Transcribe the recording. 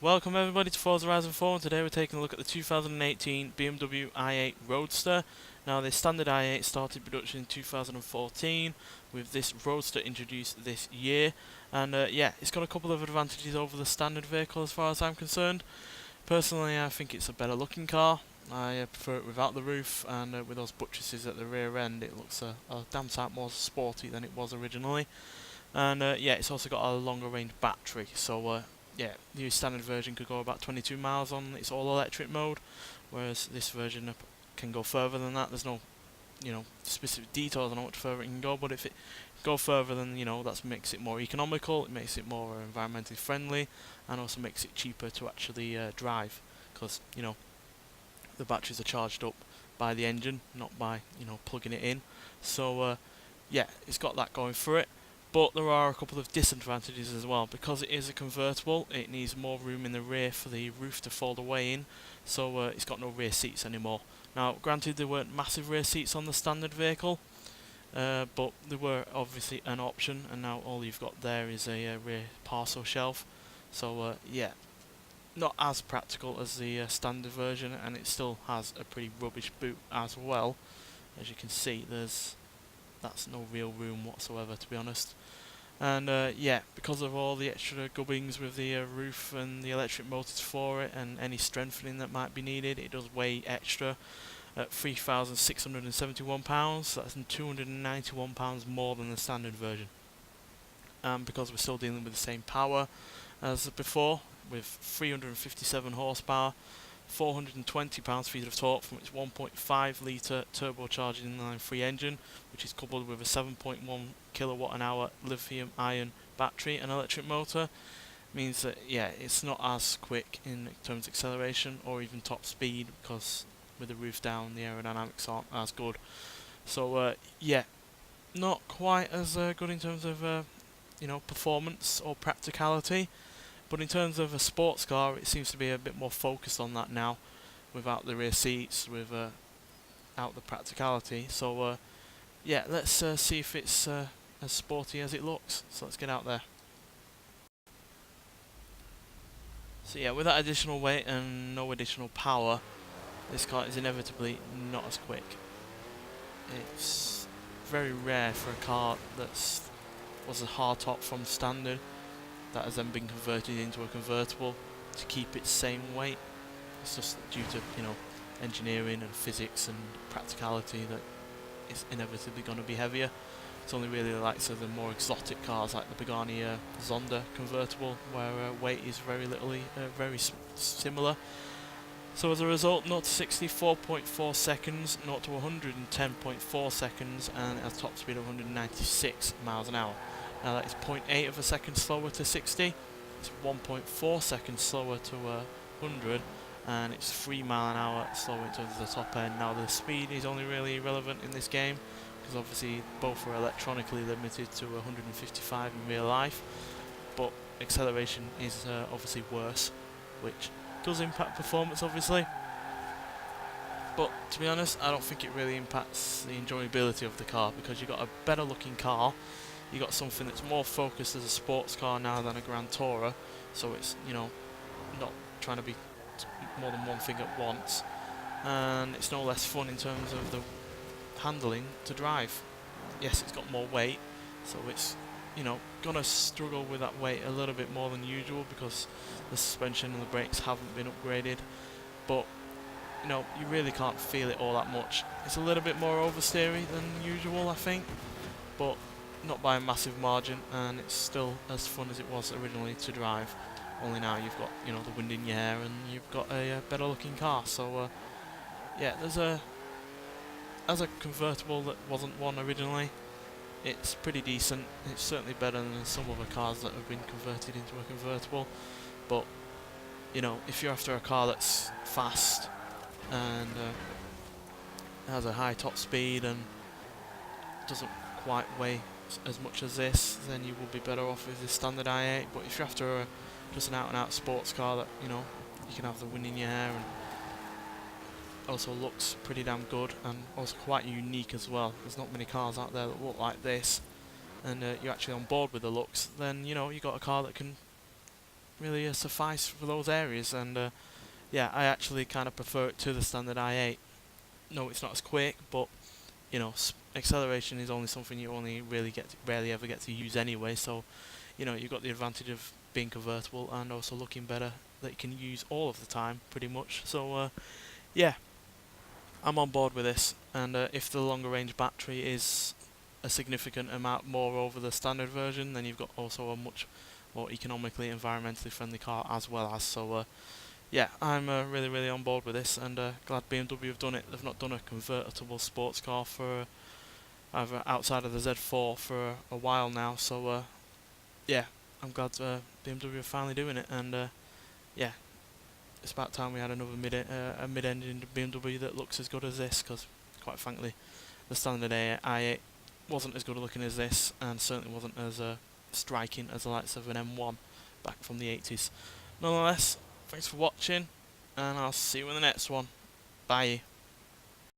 Welcome everybody to Forza Horizon 4, and today we're taking a look at the 2018 BMW i8 Roadster. Now the standard i8 started production in 2014, with this Roadster introduced this year, and yeah, it's got a couple of advantages over the standard vehicle as far as I'm concerned. Personally, I think it's a better looking car. I prefer it without the roof, and with those buttresses at the rear end it looks a damn sight more sporty than it was originally. And yeah, it's also got a longer range battery, so yeah, the standard version could go about 22 miles on its all electric mode, whereas this version can go further than that. There's no, specific details on how much further it can go, but if it go further, then that makes it more economical, it makes it more environmentally friendly, and also makes it cheaper to actually drive, because the batteries are charged up by the engine, not by plugging it in. So yeah, it's got that going for it. But there are a couple of disadvantages as well. Because it is a convertible, it needs more room in the rear for the roof to fold away in, so it's got no rear seats anymore. Now, granted, there weren't massive rear seats on the standard vehicle, but they were obviously an option, and now all you've got there is a rear parcel shelf. So yeah, not as practical as the standard version, and it still has a pretty rubbish boot as well. As you can see, that's no real room whatsoever, to be honest. And yeah, because of all the extra gubbings with the roof and the electric motors for it, and any strengthening that might be needed, it does weigh extra at £3,671. That's £291 more than the standard version. Because we're still dealing with the same power as before, with 357 horsepower, 420 pounds-feet of torque from its 1.5 litre turbocharged inline 3 engine, which is coupled with a 7.1 kilowatt-an-hour lithium-ion battery and electric motor. Means that yeah, it's not as quick in terms of acceleration or even top speed, because with the roof down, the aerodynamics aren't as good. So yeah, not quite as good in terms of performance or practicality. But in terms of a sports car, it seems to be a bit more focused on that now, without the rear seats, without the practicality. So yeah, let's see if it's as sporty as it looks. So let's get out there. So yeah, with that additional weight and no additional power, this car is inevitably not as quick. It's very rare for a car that was a hardtop from standard that has then been converted into a convertible to keep its same weight. It's just due to engineering and physics and practicality that it's inevitably going to be heavier. It's only really the likes of the more exotic cars like the Pagani Zonda convertible, where weight is very similar. So as a result, 0 to 60 4.4 seconds, 0 to 110.4 seconds, and at a top speed of 196 miles an hour. Now that is 0.8 of a second slower to 60, it's 1.4 seconds slower to 100, and it's 3 mile an hour slower to the top end. Now the speed is only really relevant in this game, because obviously both are electronically limited to 155 in real life, but acceleration is obviously worse, which does impact performance obviously. But to be honest, I don't think it really impacts the enjoyability of the car, because you've got a better looking car. You got something that's more focused as a sports car now than a Grand Tourer, so it's not trying to be more than one thing at once, and it's no less fun in terms of the handling to drive. Yes, it's got more weight, so it's gonna struggle with that weight a little bit more than usual, because the suspension and the brakes haven't been upgraded, but you really can't feel it all that much. It's a little bit more oversteery than usual, I think, but not by a massive margin, and it's still as fun as it was originally to drive. Only now you've got the wind in your hair, and you've got a better looking car. So yeah, as a convertible that wasn't one originally, it's pretty decent. It's certainly better than some other cars that have been converted into a convertible. But if you're after a car that's fast and has a high top speed and doesn't quite weigh as much as this, then you will be better off with the standard i8. But if you're after just an out-and-out sports car that you can have the wind in your hair, and also looks pretty damn good and also quite unique as well, there's not many cars out there that look like this, and you're actually on board with the looks, then you got a car that can really suffice for those areas, and yeah, I actually kind of prefer it to the standard i8. No, it's not as quick, but you know, acceleration is only something you only really rarely ever get to use anyway. So, you know, you've got the advantage of being convertible and also looking better that you can use all of the time, pretty much. So, yeah, I'm on board with this. And if the longer range battery is a significant amount more over the standard version, then you've got also a much more economically, environmentally friendly car as well as. So, yeah, I'm really, really on board with this, and glad BMW have done it. They've not done a convertible sports car for either outside of the Z4 for a while now. So yeah, I'm glad BMW are finally doing it, and yeah, it's about time we had another mid-engine BMW that looks as good as this. Because quite frankly, the standard i8 wasn't as good looking as this, and certainly wasn't as striking as the likes of an M1 back from the 80s. Nonetheless, thanks for watching, and I'll see you in the next one. Bye.